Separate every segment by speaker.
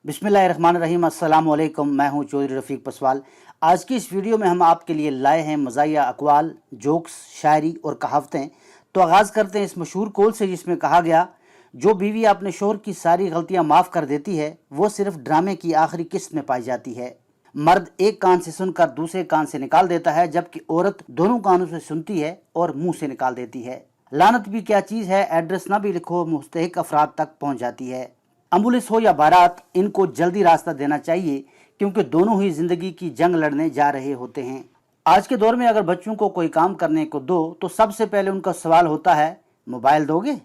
Speaker 1: बिस्मिल्लाहिर्रहमानिर्रहीम। अस्सलाम वालेकुम। मैं हूं चौधरी रफ़ीक पसवाल। आज की इस वीडियो में हम आपके लिए लाए हैं मज़ाहिया अक़वाल, जोक्स, शायरी और कहावतें। तो आगाज़ करते हैं इस मशहूर कौल से, जिसमें कहा गया, जो बीवी अपने शोहर की सारी गलतियां माफ़ कर देती है वो सिर्फ ड्रामे की आखिरी किस्त में पाई जाती है। मर्द एक कान से सुनकर दूसरे कान से निकाल देता है, जबकि औरत दोनों कानों से सुनती है और मुंह से निकाल देती है। लानत भी क्या चीज़ है, एड्रेस ना भी लिखो, मुस्तहिक अफराद तक पहुंच जाती है। एम्बुलेंस हो या बारात, इनको जल्दी रास्ता देना चाहिए, क्योंकि दोनों ही जिंदगी की जंग लड़ने जा रहे होते हैं। आज के दौर में अगर बच्चों को कोई काम करने को दो तो सबसे पहले उनका सवाल होता है, मोबाइल दोगे?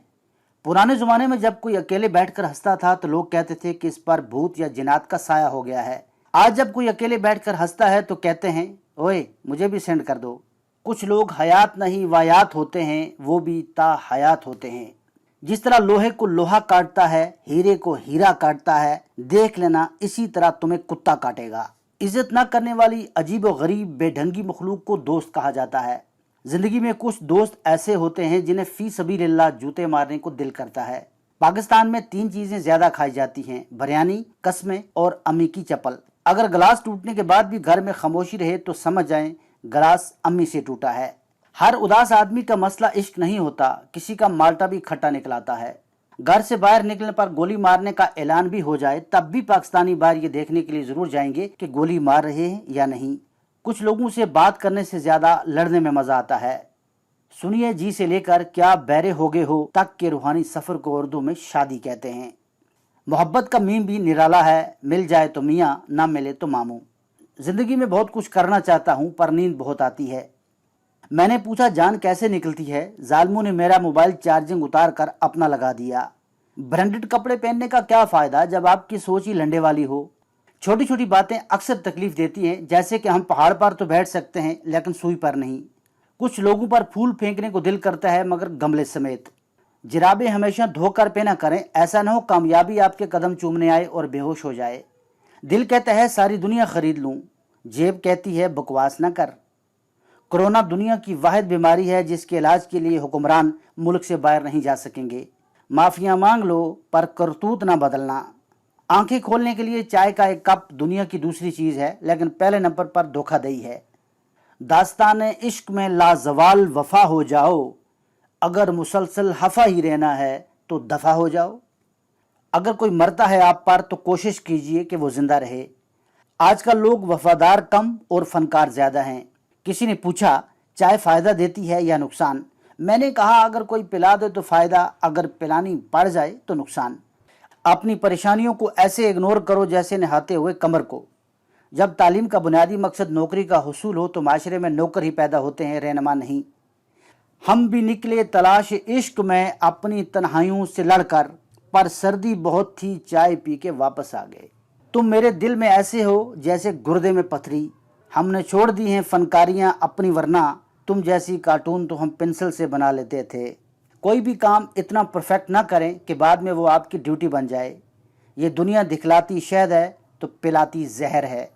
Speaker 1: पुराने ज़माने में जब कोई अकेले बैठकर हंसता था तो लोग कहते थे कि इस पर भूत या जिन्नात का साया हो गया है। आज जब कोई अकेले बैठकर हंसता है तो कहते हैं, ओए मुझे भी सेंड कर दो। कुछ लोग हयात नहीं वायात होते हैं, वो भी ता हयात होते हैं। जिस तरह लोहे को लोहा काटता है, हीरे को हीरा काटता है, देख लेना इसी तरह तुम्हें कुत्ता काटेगा। इज्जत न करने वाली अजीब व गरीब बेढंगी मखलूक को दोस्त कहा जाता है। जिंदगी में कुछ दोस्त ऐसे होते हैं जिन्हें फी सबीलिल्लाह जूते मारने को दिल करता है। पाकिस्तान में 3 चीजें ज्यादा खाई जाती हैं, बिरयानी, कस्में और अम्मी की चप्पल। अगर गिलास टूटने के बाद भी घर में खामोशी रहे तो समझ जाएं गिलास अम्मी से टूटा है। हर उदास आदमी का मसला इश्क नहीं होता, किसी का माल्टा भी खट्टा निकलाता है। घर से बाहर निकलने पर गोली मारने का ऐलान भी हो जाए तब भी पाकिस्तानी बाहर ये देखने के लिए जरूर जाएंगे कि गोली मार रहे हैं या नहीं। कुछ लोगों से बात करने से ज्यादा लड़ने में मजा आता है। सुनिए जी से लेकर क्या बैरे हो गए हो तक के रूहानी सफर को उर्दू में शादी कहते हैं। मोहब्बत का मीम भी निराला है, मिल जाए तो मियाँ, ना मिले तो मामू। जिंदगी में बहुत कुछ करना चाहता हूँ पर नींद बहुत आती है। मैंने पूछा जान कैसे निकलती है, जालिमों ने मेरा मोबाइल चार्जिंग उतार कर अपना लगा दिया। ब्रांडेड कपड़े पहनने का क्या फायदा जब आपकी सोच ही लंडे वाली हो। छोटी छोटी बातें अक्सर तकलीफ देती हैं, जैसे कि हम पहाड़ पर तो बैठ सकते हैं लेकिन सुई पर नहीं। कुछ लोगों पर फूल फेंकने को दिल करता है मगर गमले समेत। जिराबें हमेशा धोकर पहना करें, ऐसा न हो कामयाबी आपके कदम चूमने आए और बेहोश हो जाए। दिल कहता है सारी दुनिया खरीद लूं, जेब कहती है बकवास न कर। कोरोना दुनिया की वाहिद बीमारी है जिसके इलाज के लिए हुक्मरान मुल्क से बाहर नहीं जा सकेंगे। माफिया मांग लो पर करतूत ना बदलना। आंखें खोलने के लिए चाय का एक कप दुनिया की दूसरी चीज है, लेकिन पहले नंबर पर धोखाधड़ी है। दास्तान इश्क में लाजवाल वफा हो जाओ, अगर मुसलसल हफा ही रहना है तो दफा हो जाओ। अगर कोई मरता है आप पर तो कोशिश कीजिए कि वो जिंदा रहे। आजकल लोग वफादार कम और फनकार ज्यादा हैं। किसी ने पूछा चाय फायदा देती है या नुकसान? मैंने कहा अगर कोई पिला दे तो फायदा, अगर पिलानी पड़ जाए तो नुकसान। अपनी परेशानियों को ऐसे इग्नोर करो जैसे नहाते हुए कमर को। जब तालीम का बुनियादी मकसद नौकरी का हुसूल हो तो माशरे में नौकर ही पैदा होते हैं, रहनुमा नहीं। हम भी निकले तलाश इश्क में अपनी तन्हाइयों से लड़कर, पर सर्दी बहुत थी चाय पी के वापस आ गए। तुम मेरे दिल में ऐसे हो जैसे गुर्दे में पथरी। हमने छोड़ दी हैं फनकारियां अपनी, वरना तुम जैसी कार्टून तो हम पेंसिल से बना लेते थे। कोई भी काम इतना परफेक्ट ना करें कि बाद में वो आपकी ड्यूटी बन जाए। ये दुनिया दिखलाती शहद है तो पिलाती जहर है।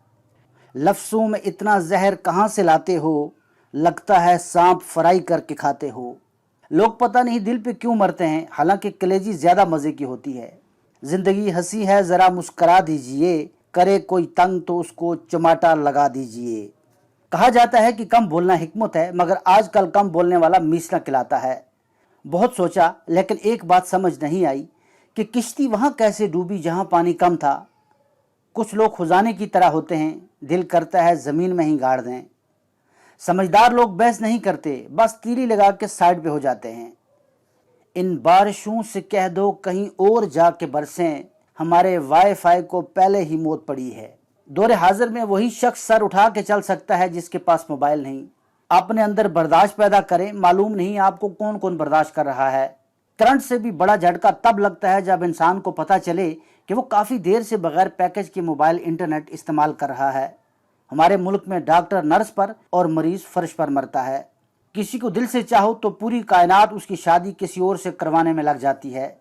Speaker 1: लफ्ज़ों में इतना जहर कहाँ से लाते हो, लगता है सांप फ्राई करके खाते हो। लोग पता नहीं दिल पे क्यों मरते हैं, हालांकि कलेजी ज़्यादा मज़े की होती है। ज़िंदगी हंसी है ज़रा मुस्करा दीजिए, करे कोई तंग तो उसको चमाटा लगा दीजिए। कहा जाता है कि कम बोलना हिकमत है, मगर आजकल कम बोलने वाला मीसना खिलाता है। बहुत सोचा लेकिन एक बात समझ नहीं आई कि किश्ती वहां कैसे डूबी जहां पानी कम था। कुछ लोग खुजाने की तरह होते हैं, दिल करता है जमीन में ही गाड़ दें। समझदार लोग बहस नहीं करते, बस तीली लगा के साइड पे हो जाते हैं। इन बारिशों से कह दो कहीं और जाके बरसें, हमारे वाईफाई को पहले ही मौत पड़ी है। दौरे हाजिर में वही शख्स सर उठा के चल सकता है जिसके पास मोबाइल नहीं। अपने अंदर बर्दाश्त पैदा करें, मालूम नहीं आपको कौन कौन बर्दाश्त कर रहा है। करंट से भी बड़ा झटका तब लगता है जब इंसान को पता चले कि वो काफ़ी देर से बगैर पैकेज के मोबाइल इंटरनेट इस्तेमाल कर रहा है। हमारे मुल्क में डॉक्टर नर्स पर और मरीज फर्श पर मरता है। किसी को दिल से चाहो तो पूरी कायनात उसकी शादी किसी और से करवाने में लग जाती है।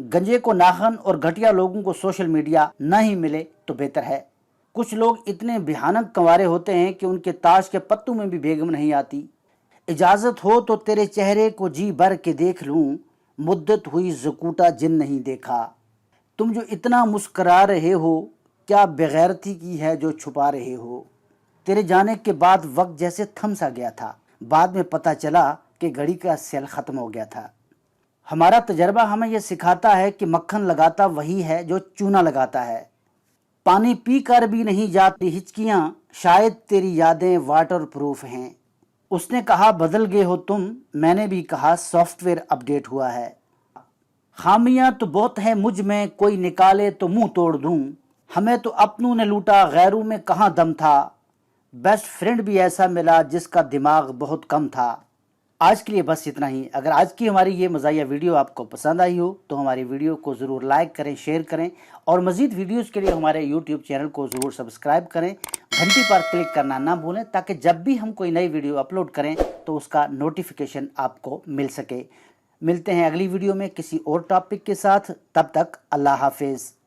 Speaker 1: गंजे को नाखन और घटिया लोगों को सोशल मीडिया न ही मिले तो बेहतर है। कुछ लोग इतने भयानक कंवारे होते हैं कि उनके ताश के पत्तों में भी बेगम नहीं आती। इजाज़त हो तो तेरे चेहरे को जी भर के देख लूं, मुद्दत हुई ज़कूटा जिन नहीं देखा। تم جو اتنا مسکرا رہے ہو، کیا بغیرتی کی ہے جو چھپا رہے ہو؟ تیرے جانے کے بعد وقت جیسے تھم سا گیا تھا، بعد میں پتہ چلا کہ گھڑی کا سیل ختم ہو گیا تھا۔ ہمارا تجربہ ہمیں یہ سکھاتا ہے کہ مکھن لگاتا وہی ہے جو چونا لگاتا ہے۔ پانی پی کر بھی نہیں جاتی ہچکیاں، شاید تیری یادیں واٹر پروف ہیں۔ اس نے کہا بدل گئے ہو تم، میں نے بھی کہا سافٹ ویئر اپڈیٹ ہوا ہے۔ خامیاں تو بہت ہیں مجھ میں، کوئی نکالے تو منہ توڑ دوں۔ ہمیں تو اپنوں نے لوٹا، غیروں میں کہاں دم تھا۔ بیسٹ فرینڈ بھی ایسا ملا جس کا دماغ بہت کم تھا۔ آج کے لیے بس اتنا ہی۔ اگر آج کی ہماری یہ مزاحیہ ویڈیو آپ کو پسند آئی ہو تو ہماری ویڈیو کو ضرور لائک کریں، شیئر کریں، اور مزید ویڈیوز کے لیے ہمارے یوٹیوب چینل کو ضرور سبسکرائب کریں۔ گھنٹی پر کلک کرنا نہ بھولیں تاکہ جب بھی ہم کوئی نئی ویڈیو اپلوڈ کریں تو اس کا نوٹیفیکیشن آپ کو مل سکے۔ ملتے ہیں اگلی ویڈیو میں کسی اور ٹاپک کے ساتھ، تب تک اللہ حافظ۔